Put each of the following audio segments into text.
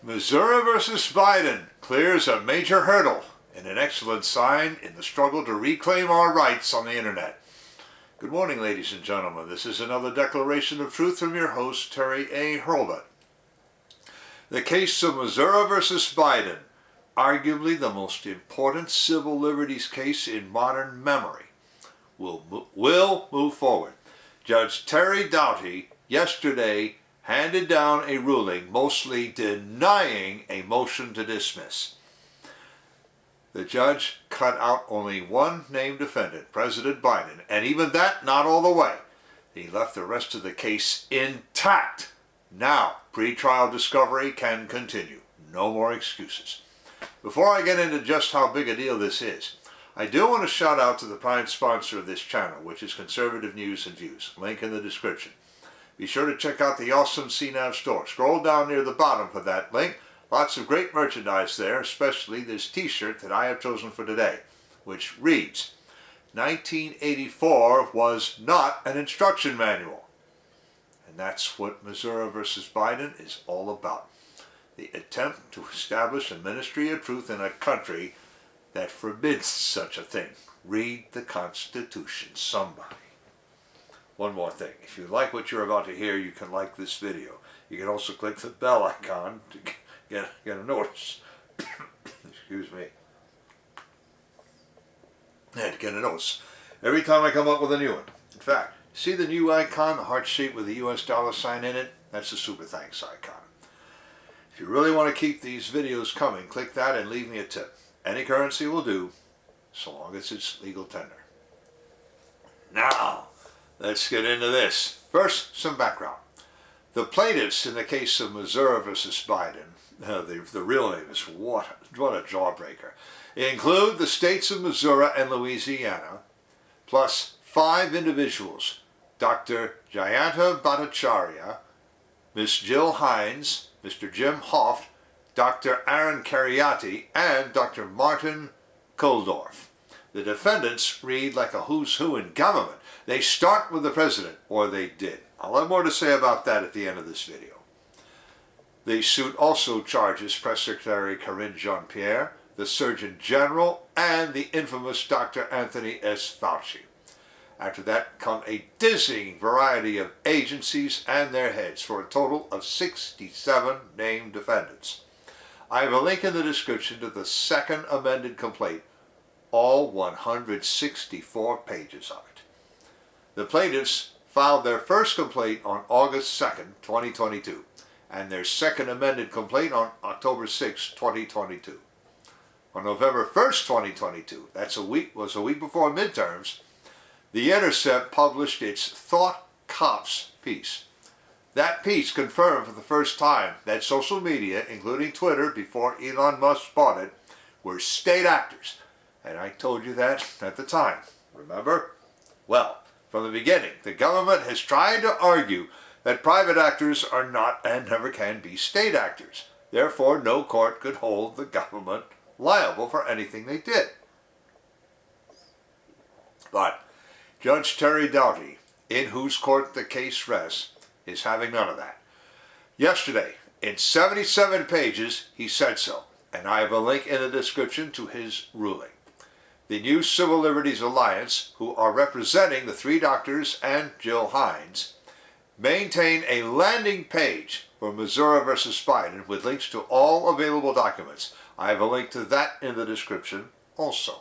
Missouri versus Biden clears a major hurdle and an excellent sign in the struggle to reclaim our rights on the internet. Good morning, ladies and gentlemen. This is another declaration of truth from your host, Terry A. Hurlbut. The case of Missouri versus Biden, arguably the most important civil liberties case in modern memory, will move forward. Judge Terry Doughty yesterday handed down a ruling mostly denying a motion to dismiss. The judge cut out only one named defendant, President Biden, and even that not all the way. He left the rest of the case intact. Now, pretrial discovery can continue. No more excuses. Before I get into just how big a deal this is, I do want to shout out to the prime sponsor of this channel, which is Conservative News and Views. Link in the description. Be sure to check out the awesome CNAV Store. Scroll down near the bottom for that link. Lots of great merchandise there, especially this t-shirt that I have chosen for today, which reads, 1984 was not an instruction manual. And that's what Missouri versus Biden is all about. The attempt to establish a ministry of truth in a country that forbids such a thing. Read the Constitution, somebody. One more thing. If you like what you're about to hear, you can like this video. You can also click the bell icon to get a notice. Excuse me. And get a notice every time I come up with a new one. In fact, see the new icon, the heart shape with the US dollar sign in it? That's the super thanks icon. If you really want to keep these videos coming, click that and leave me a tip. Any currency will do, so long as it's legal tender. Now, let's get into this. First, some background. The plaintiffs in the case of Missouri versus Biden, the real name is, what a jawbreaker, include the states of Missouri and Louisiana, plus 5 individuals, Dr. Jayanta Bhattacharya, Ms. Jill Hines, Mr. Jim Hoft, Dr. Aaron Cariati, and Dr. Martin Kuldorf. The defendants read like a who's who in government. They start with the president, or they did. I'll have more to say about that at the end of this video. The suit also charges Press Secretary Karine Jean-Pierre, the Surgeon General, and the infamous Dr. Anthony S. Fauci. After that come a dizzying variety of agencies and their heads for a total of 67 named defendants. I have a link in the description to the second amended complaint, all 164 pages of it. The plaintiffs filed their first complaint on August 2nd, 2022, and their second amended complaint on October 6, 2022. On November 1st, 2022, was a week before midterms, The Intercept published its Thought Cops piece. That piece confirmed for the first time that social media, including Twitter before Elon Musk bought it, were state actors. And I told you that at the time. Remember? Well, from the beginning, the government has tried to argue that private actors are not and never can be state actors. Therefore, no court could hold the government liable for anything they did. But Judge Terry Doughty, in whose court the case rests, is having none of that. Yesterday, in 77 pages, he said so, and I have a link in the description to his ruling. The New Civil Liberties Alliance, who are representing the 3 doctors and Jill Hines, maintain a landing page for Missouri versus Biden with links to all available documents. I have a link to that in the description also.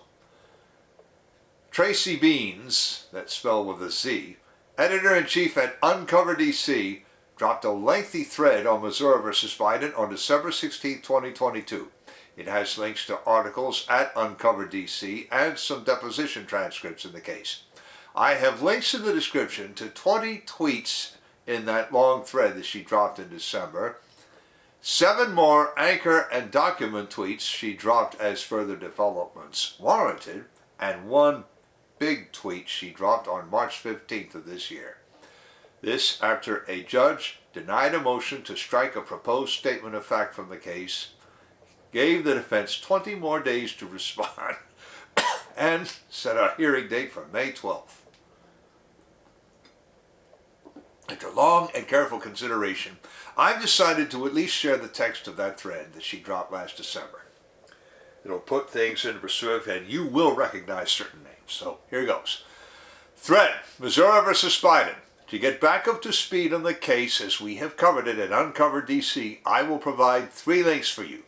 Tracy Beanz, that's spelled with a Z, editor-in-chief at Uncover DC, dropped a lengthy thread on Missouri versus Biden on December 16, 2022. It has links to articles at Uncover DC and some deposition transcripts in the case. I have links in the description to 20 tweets in that long thread that she dropped in December, 7 more anchor and document tweets she dropped as further developments warranted, and 1 big tweet she dropped on March 15th of this year. This after a judge denied a motion to strike a proposed statement of fact from the case, gave the defense 20 more days to respond, and set a hearing date for May 12th. After long and careful consideration, I've decided to at least share the text of that thread that she dropped last December. It'll put things into perspective, and you will recognize certain names. So here goes. Thread, Missouri versus Biden. To get back up to speed on the case as we have covered it at Uncovered DC, I will provide 3 links for you.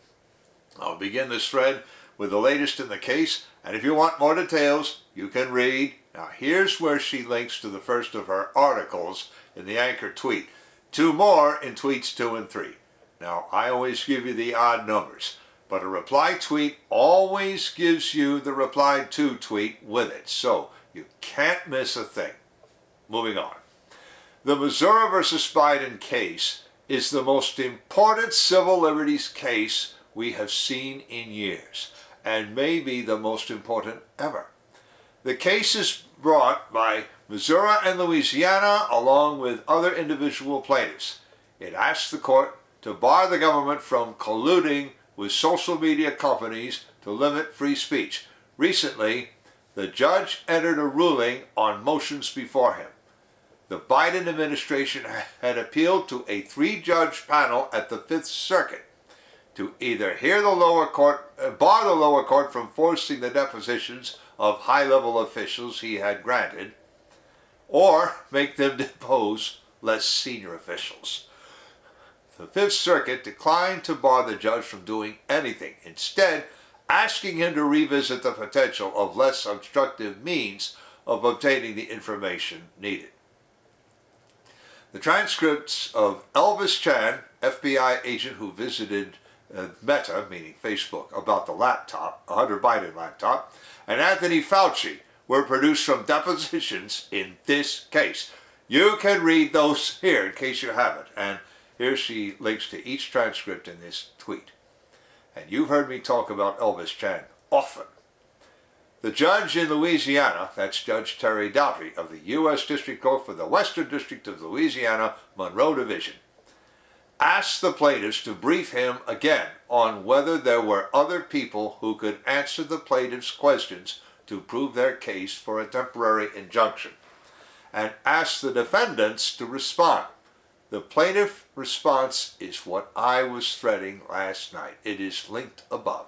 I'll begin this thread with the latest in the case, and if you want more details, you can read. Now here's where she links to the first of her articles in the anchor tweet. 2 more in tweets 2 and 3. Now I always give you the odd numbers, but a reply tweet always gives you the reply to tweet with it, so you can't miss a thing. Moving on. The Missouri versus Biden case is the most important civil liberties case we have seen in years, and maybe the most important ever. The case is brought by Missouri and Louisiana along with other individual plaintiffs. It asks the court to bar the government from colluding with social media companies to limit free speech. Recently, the judge entered a ruling on motions before him. The Biden administration had appealed to a 3-judge panel at the Fifth Circuit to either bar the lower court from forcing the depositions of high-level officials he had granted, or make them depose less senior officials. The Fifth Circuit declined to bar the judge from doing anything, instead asking him to revisit the potential of less obstructive means of obtaining the information needed. The transcripts of Elvis Chan, FBI agent who visited Meta, meaning Facebook, about the laptop, a Hunter Biden laptop, and Anthony Fauci were produced from depositions in this case. You can read those here in case you haven't, and here she links to each transcript in this tweet. And you've heard me talk about Elvis Chan often. The judge in Louisiana, that's Judge Terry Doughty of the U.S. District Court for the Western District of Louisiana, Monroe Division, asked the plaintiffs to brief him again on whether there were other people who could answer the plaintiffs' questions to prove their case for a temporary injunction, and asked the defendants to respond. The plaintiff response is what I was threading last night. It is linked above.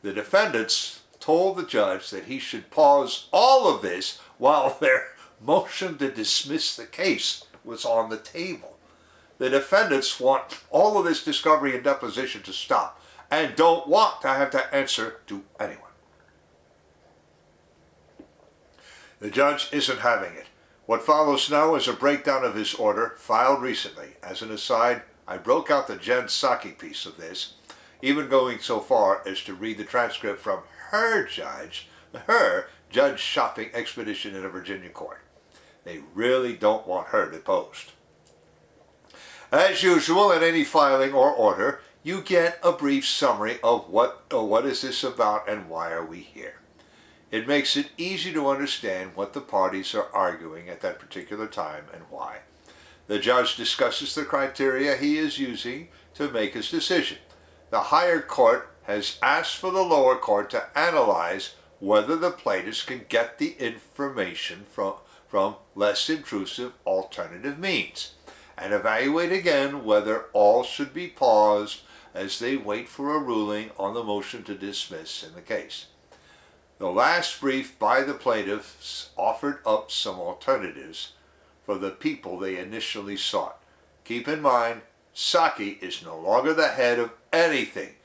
The defendants told the judge that he should pause all of this while their motion to dismiss the case was on the table. The defendants want all of this discovery and deposition to stop and don't want to have to answer to anyone. The judge isn't having it. What follows now is a breakdown of his order filed recently. As an aside, I broke out the Jen Psaki piece of this, even going so far as to read the transcript from her judge shopping expedition in a Virginia court. They really don't want her deposed. As usual in any filing or order, you get a brief summary of what is this about and why are we here. It makes it easy to understand what the parties are arguing at that particular time and why. The judge discusses the criteria he is using to make his decision. The higher court has asked for the lower court to analyze whether the plaintiffs can get the information from less intrusive alternative means, and evaluate again whether all should be paused as they wait for a ruling on the motion to dismiss in the case. The last brief by the plaintiffs offered up some alternatives for the people they initially sought. Keep in mind, Psaki is no longer the head of anything.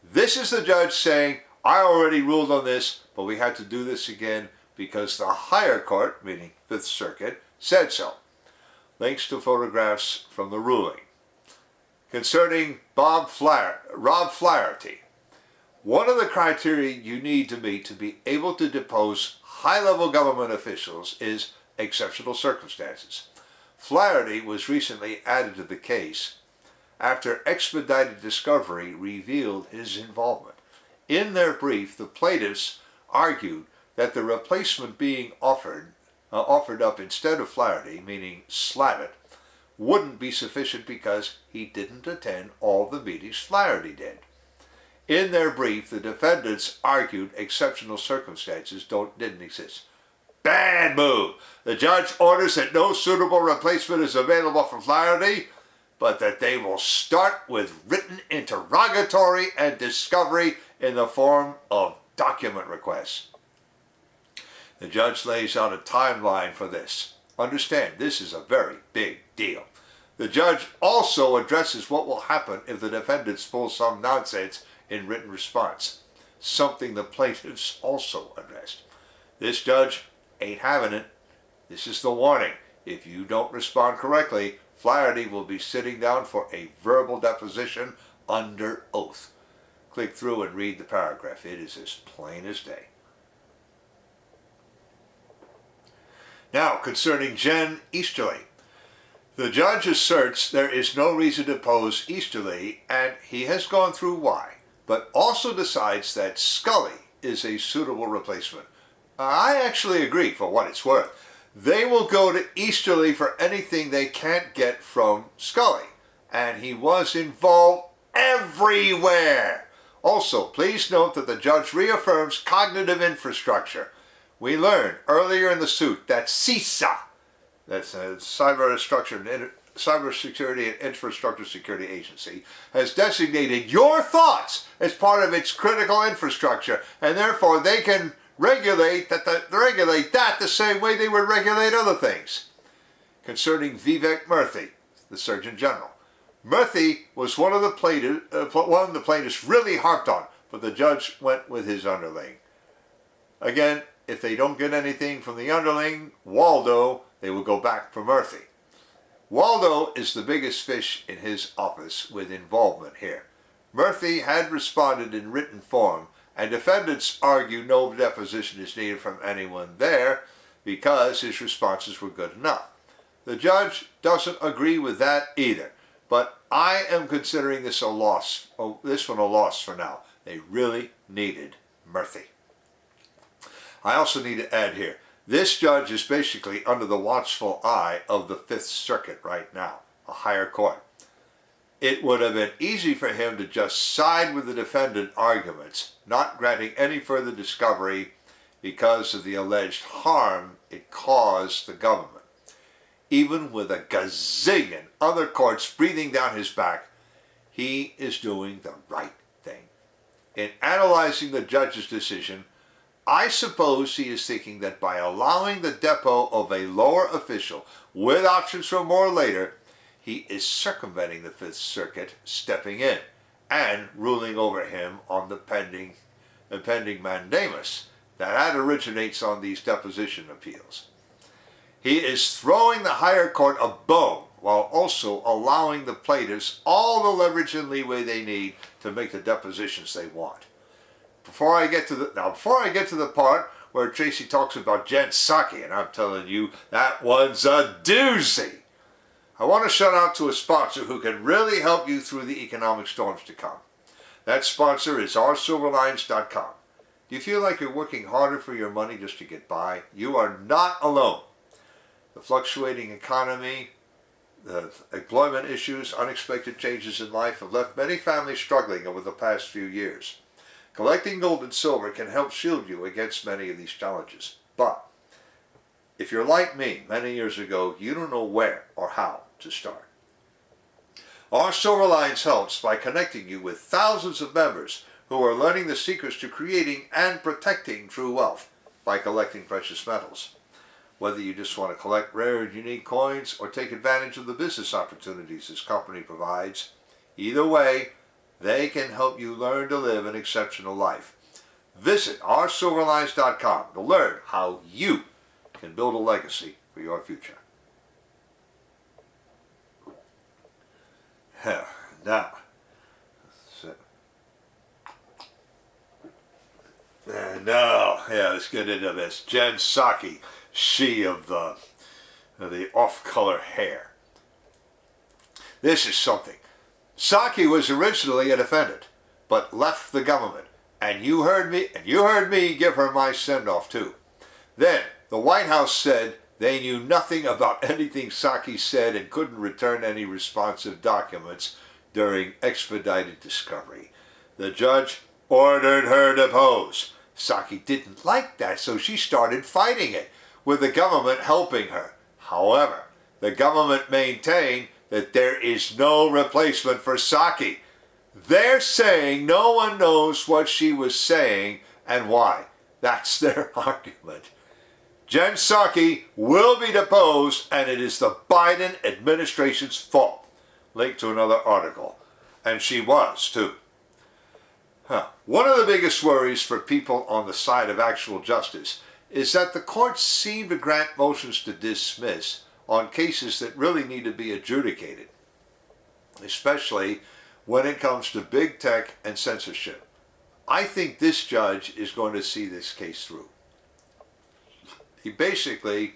This is the judge saying, I already ruled on this, but we had to do this again because the higher court, meaning Fifth Circuit, said so. Links to photographs from the ruling. Concerning Rob Flaherty, one of the criteria you need to meet to be able to depose high-level government officials is exceptional circumstances. Flaherty was recently added to the case after expedited discovery revealed his involvement. In their brief, the plaintiffs argued that the replacement being offered up instead of Flaherty, meaning Slavitt, wouldn't be sufficient because he didn't attend all the meetings Flaherty did. In their brief, the defendants argued exceptional circumstances didn't exist. Bad move. The judge orders that no suitable replacement is available for Flaherty, but that they will start with written interrogatory and discovery in the form of document requests. The judge lays out a timeline for this. Understand, this is a very big deal. The judge also addresses what will happen if the defendants pull some nonsense in written response, something the plaintiffs also addressed. This judge ain't having it. This is the warning. If you don't respond correctly, Flaherty will be sitting down for a verbal deposition under oath. Click through and read the paragraph. It is as plain as day. Now, concerning Jenin Younes. The judge asserts there is no reason to oppose Younes, and he has gone through why, but also decides that Scully is a suitable replacement. I actually agree for what it's worth. They will go to Younes for anything they can't get from Scully, and he was involved everywhere. Also, please note that the judge reaffirms cognitive infrastructure. We learned earlier in the suit that CISA, that's a Cybersecurity and Infrastructure Security Agency, has designated your thoughts as part of its critical infrastructure, and therefore they can regulate that the same way they would regulate other things. Concerning Vivek Murthy, the Surgeon General, Murthy was one of the plaintiffs really harped on, but the judge went with his underling. Again, if they don't get anything from the underling, Waldo, they will go back for Murthy. Waldo is the biggest fish in his office with involvement here. Murthy had responded in written form, and defendants argue no deposition is needed from anyone there because his responses were good enough. The judge doesn't agree with that either, but I am considering this one a loss for now. They really needed Murthy. I also need to add here, this judge is basically under the watchful eye of the Fifth Circuit right now, a higher court. It would have been easy for him to just side with the defendant arguments, not granting any further discovery because of the alleged harm it caused the government. Even with a gazillion other courts breathing down his back, he is doing the right thing. In analyzing the judge's decision, I suppose he is thinking that by allowing the depot of a lower official, with options for more later, he is circumventing the Fifth Circuit stepping in and ruling over him on the pending mandamus that originates on these deposition appeals. He is throwing the higher court a bone while also allowing the plaintiffs all the leverage and leeway they need to make the depositions they want. Before I get to the part where Tracy talks about Jen Psaki, and I'm telling you, that one's a doozy. I want to shout out to a sponsor who can really help you through the economic storms to come. That sponsor is oursilverlines.com. Do you feel like you're working harder for your money just to get by? You are not alone. The fluctuating economy, the employment issues, unexpected changes in life have left many families struggling over the past few years. Collecting gold and silver can help shield you against many of these challenges. But if you're like me many years ago, you don't know where or how to start. Our Silver Lines helps by connecting you with thousands of members who are learning the secrets to creating and protecting true wealth by collecting precious metals. Whether you just want to collect rare and unique coins or take advantage of the business opportunities this company provides, either way, they can help you learn to live an exceptional life. Visit oursilverlines.com to learn how you can build a legacy for your future. Now, let's get into this. Jen Psaki, she of the off-color hair. This is something. Psaki was originally a defendant, but left the government, and you heard me give her my send-off too. Then the White House said they knew nothing about anything Psaki said and couldn't return any responsive documents during expedited discovery. The judge ordered her deposed. Psaki didn't like that, so she started fighting it. with the government helping her. However, the government maintained that there is no replacement for Psaki. They're saying no one knows what she was saying and why. That's their argument. Jen Psaki will be deposed, and it is the Biden administration's fault. Link to another article. And she was, too. One of the biggest worries for people on the side of actual justice is that the courts seem to grant motions to dismiss on cases that really need to be adjudicated, especially when it comes to big tech and censorship. I think this judge is going to see this case through. He basically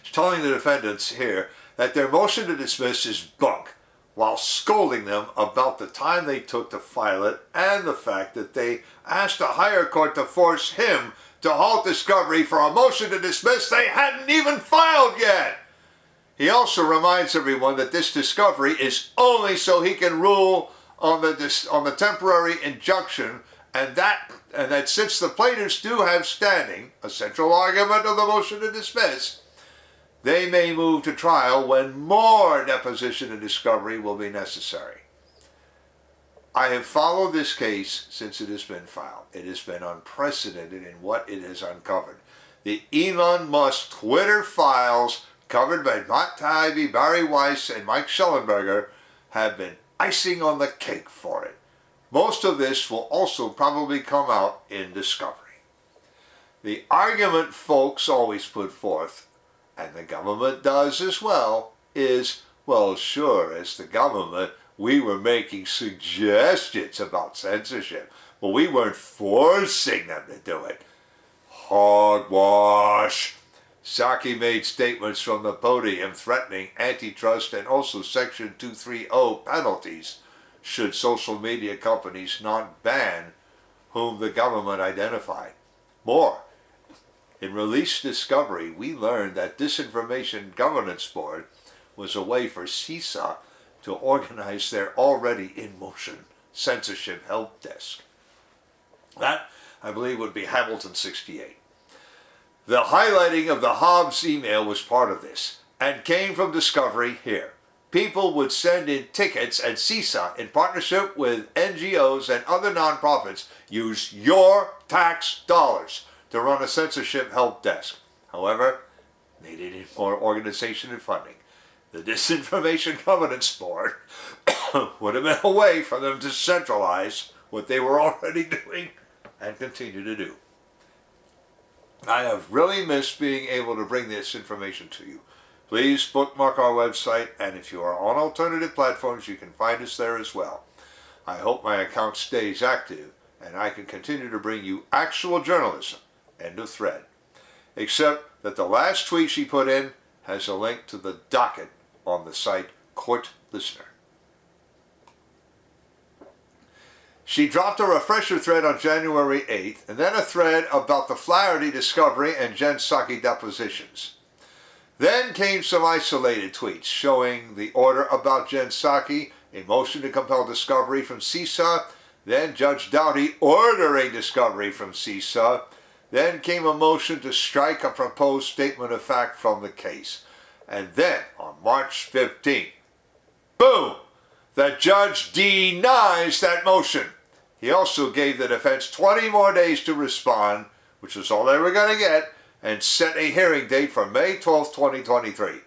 is telling the defendants here that their motion to dismiss is bunk, while scolding them about the time they took to file it and the fact that they asked a higher court to force him to halt discovery for a motion to dismiss they hadn't even filed yet. He also reminds everyone that this discovery is only so he can rule on the temporary injunction, and that since the plaintiffs do have standing, a central argument of the motion to dismiss, they may move to trial when more deposition and discovery will be necessary. I have followed this case since it has been filed. It has been unprecedented in what it has uncovered. The Elon Musk Twitter files covered by Matt Taibbi, Barry Weiss, and Mike Schellenberger have been icing on the cake for it. Most of this will also probably come out in discovery. The argument folks always put forth, and the government does as well, is, well, sure, as the government, we were making suggestions about censorship, but we weren't forcing them to do it. Hogwash. Psaki made statements from the podium threatening antitrust and also Section 230 penalties should social media companies not ban whom the government identified. More, in released discovery, we learned that Disinformation Governance Board was a way for CISA to organize their already in-motion censorship help desk. That, I believe, would be Hamilton 68. The highlighting of the Hobbs email was part of this and came from discovery here. People would send in tickets, and CISA, in partnership with NGOs and other nonprofits, use your tax dollars to run a censorship help desk. However, they needed more organization and funding. The Disinformation Governance Board would have been a way for them to centralize what they were already doing and continue to do. I have really missed being able to bring this information to you. Please bookmark our website, and if you are on alternative platforms, you can find us there as well. I hope my account stays active and I can continue to bring you actual journalism. End of thread. Except that the last tweet she put in has a link to the docket on the site Court Listener. She dropped a refresher thread on January 8th, and then a thread about the Flaherty discovery and Jen Psaki depositions. Then came some isolated tweets showing the order about Jen Psaki, a motion to compel discovery from CISA, then Judge Doughty ordering discovery from CISA, then came a motion to strike a proposed statement of fact from the case. And then, on March 15th, boom, the judge denies that motion. He also gave the defense 20 more days to respond, which was all they were going to get, and set a hearing date for May 12, 2023.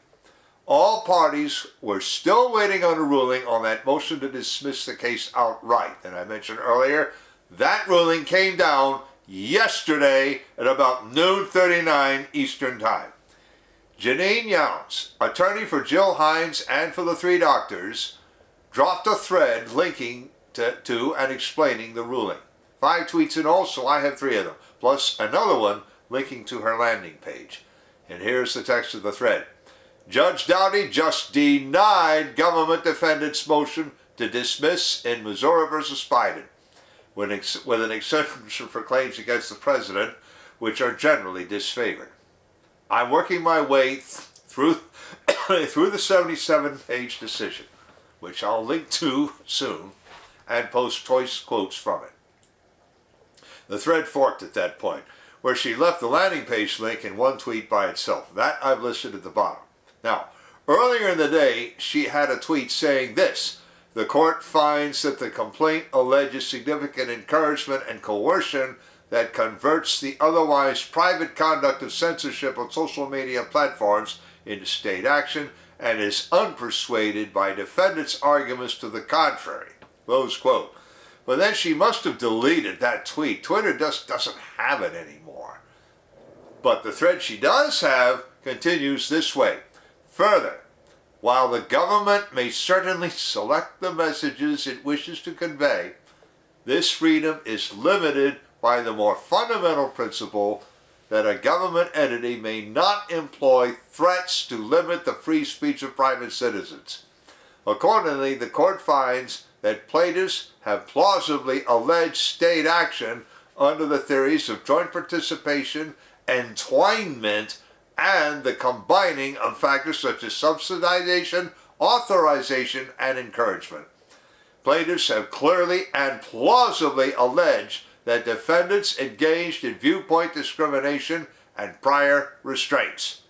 All parties were still waiting on a ruling on that motion to dismiss the case outright. And I mentioned earlier, that ruling came down yesterday at about noon 39 Eastern Time. Jenin Younes, attorney for Jill Hines and for the three doctors, dropped a thread linking to and explaining the ruling. 5 tweets in all, so I have 3 of them, plus another one linking to her landing page. And here's the text of the thread. Judge Doughty just denied government defendants' motion to dismiss in Missouri versus Biden, with an exception for claims against the president, which are generally disfavored. I'm working my way through the 77-page decision, which I'll link to soon, and post choice quotes from it. The thread forked at that point. where she left the landing page link in one tweet by itself. That I've listed at the bottom. Now, earlier in the day, she had a tweet saying this: the court finds that the complaint alleges significant encouragement and coercion that converts the otherwise private conduct of censorship on social media platforms into state action and is unpersuaded by defendants' arguments to the contrary. Close quote. But then she must have deleted that tweet. Twitter just doesn't have it anymore. But the thread she does have continues this way. Further, while the government may certainly select the messages it wishes to convey, this freedom is limited by the more fundamental principle that a government entity may not employ threats to limit the free speech of private citizens. Accordingly, the court finds that plaintiffs have plausibly alleged state action under the theories of joint participation, entwinement, and the combining of factors such as subsidization, authorization, and encouragement. Plaintiffs have clearly and plausibly alleged that defendants engaged in viewpoint discrimination and prior restraints.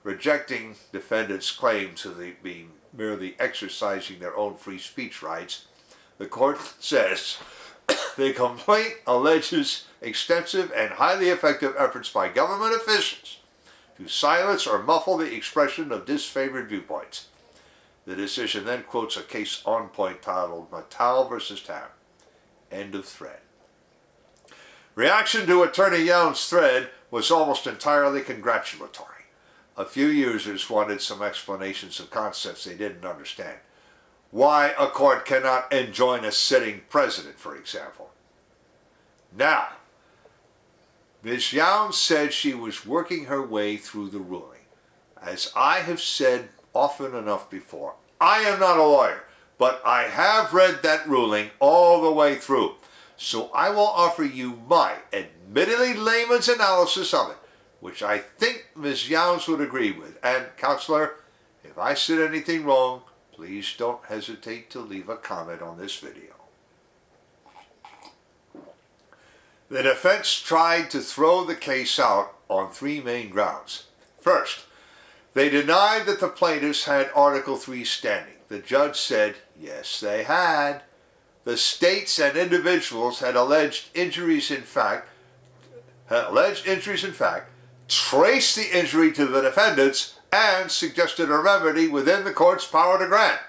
Rejecting defendants' claim to be merely exercising their own free speech rights, the court says the complaint alleges extensive and highly effective efforts by government officials to silence or muffle the expression of disfavored viewpoints. The decision then quotes a case on point titled Mattel versus Tam. End of thread. Reaction to Attorney Young's thread was almost entirely congratulatory. A few users wanted some explanations of concepts they didn't understand. Why a court cannot enjoin a sitting president, for example. Now, Ms. Younes said she was working her way through the ruling. As I have said often enough before, I am not a lawyer, but I have read that ruling all the way through. So I will offer you my admittedly layman's analysis of it, which I think Ms. Younes would agree with. And, Counselor, if I said anything wrong, please don't hesitate to leave a comment on this video. The defense tried to throw the case out on three main grounds. First, they denied that the plaintiffs had Article III standing. The judge said, yes, they had. The states and individuals had alleged injuries in fact, traced the injury to the defendants, and suggested a remedy within the court's power to grant.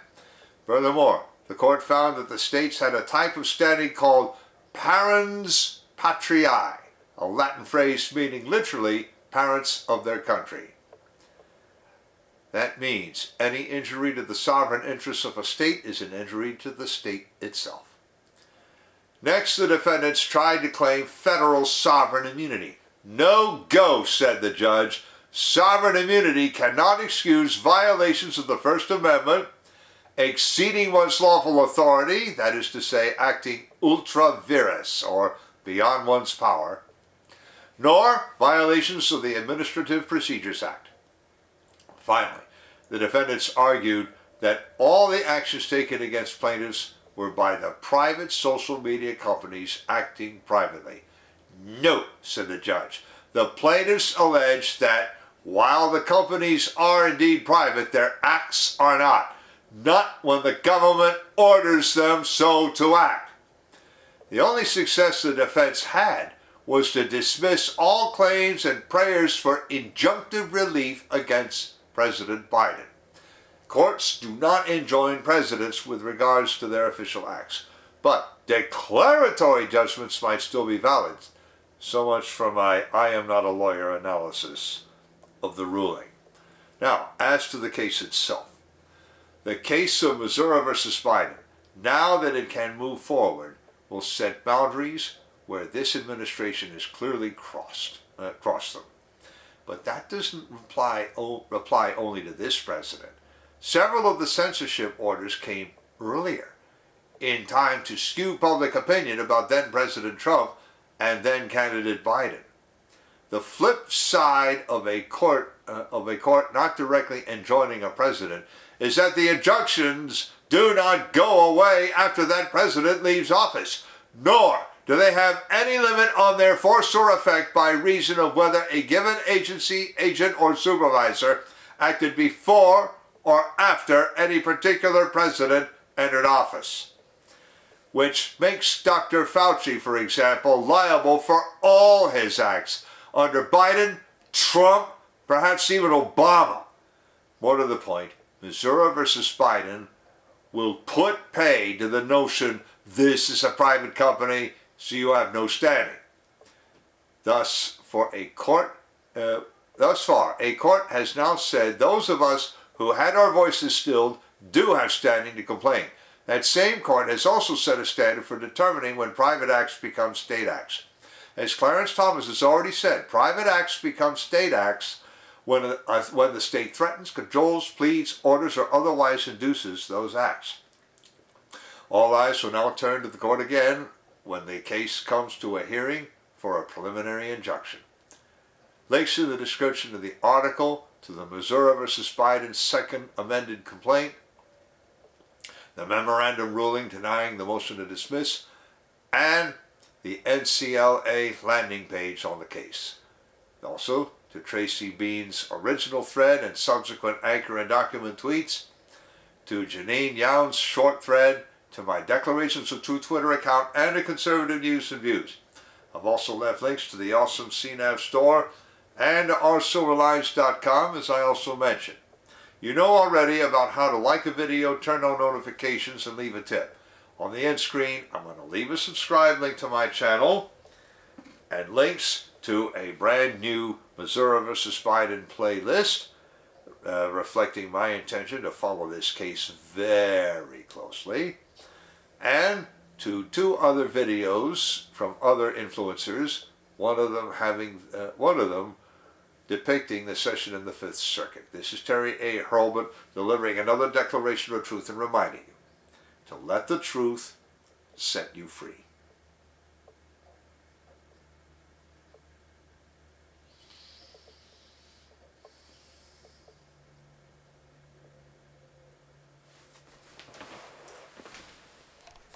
Furthermore, the court found that the states had a type of standing called parens patriae, a Latin phrase meaning literally parents of their country. That means any injury to the sovereign interests of a state is an injury to the state itself. Next, the defendants tried to claim federal sovereign immunity. No go, said the judge. Sovereign immunity cannot excuse violations of the First Amendment, exceeding one's lawful authority, that is to say, acting ultra vires, or beyond one's power, nor violations of the Administrative Procedures Act. Finally, the defendants argued that all the actions taken against plaintiffs were by the private social media companies acting privately. No, said the judge. The plaintiffs alleged that while the companies are indeed private, their acts are not when the government orders them so to act. The only success the defense had was to dismiss all claims and prayers for injunctive relief against President Biden. Courts do not enjoin presidents with regards to their official acts, but declaratory judgments might still be valid. So much from my I am not a lawyer analysis of the ruling. Now, as to the case itself. The case of Missouri versus Biden, now that it can move forward, will set boundaries where this administration has clearly crossed them. But that doesn't apply only to this president. Several of the censorship orders came earlier, in time to skew public opinion about then President Trump and then candidate Biden. The flip side of a court not directly enjoining a president is that the injunctions do not go away after that president leaves office, nor do they have any limit on their force or effect by reason of whether a given agency, agent, or supervisor acted before or after any particular president entered office? Which makes Dr. Fauci, for example, liable for all his acts under Biden, Trump, perhaps even Obama. More to the point, Missouri versus Biden will put pay to the notion this is a private company, so you have no standing. Thus far, a court has now said those of us who had our voices stilled do have standing to complain. That same court has also set a standard for determining when private acts become state acts. As Clarence Thomas has already said, private acts become state acts when the state threatens, controls, pleads, orders, or otherwise induces those acts. All eyes will now turn to the court again when the case comes to a hearing for a preliminary injunction. Links in the description of the article to the Missouri versus Biden second amended complaint, the memorandum ruling denying the motion to dismiss, and the NCLA landing page on the case. Also, to Tracy Beanz' original thread and subsequent anchor and document tweets, to Jenin Younes' short thread, to my Declarations of Truth Twitter account, and to Conservative News and Views. I've also left links to the awesome CNAV Store and oursilverlines.com, as I also mentioned. You know already about how to like a video, turn on notifications, and leave a tip. On the end screen, I'm going to leave a subscribe link to my channel and links to a brand new Missouri vs. Biden playlist reflecting my intention to follow this case very closely, and to 2 other videos from other influencers, one of them depicting the session in the Fifth Circuit. This is Terry A. Hurlbut delivering another declaration of truth and reminding you to let the truth set you free.